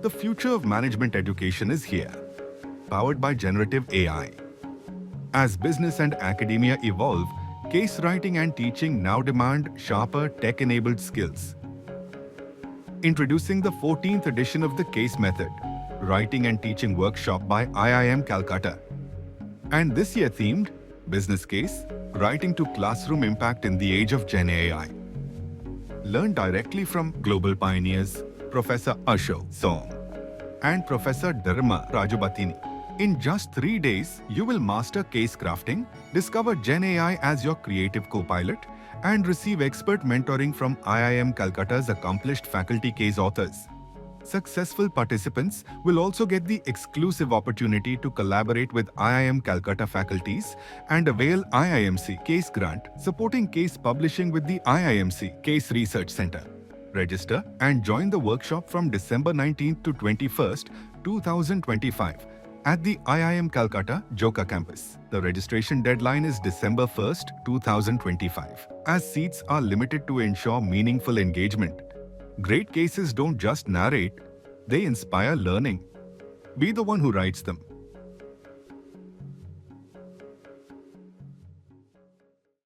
The future of management education is here, powered by generative AI. As business and academia evolve, case writing and teaching now demand sharper tech-enabled skills. Introducing the 14th edition of the Case Method, Writing and Teaching Workshop by IIM Calcutta. And this year themed, Business Case, Writing to Classroom Impact in the Age of GenAI. Learn directly from global pioneers, Professor Ashok Song and Professor Dharma Rajabatini. In just 3 days, you will master case crafting, discover GenAI as your creative co-pilot, and receive expert mentoring from IIM Calcutta's accomplished faculty case authors. Successful participants will also get the exclusive opportunity to collaborate with IIM Calcutta faculties and avail IIMC Case Grant, supporting case publishing with the IIMC Case Research Center. Register and join the workshop from December 19th to 21st, 2025 at the IIM Calcutta Joka campus. The registration deadline is December 1st, 2025, as seats are limited to ensure meaningful engagement. Great cases don't just narrate, they inspire learning. Be the one who writes them.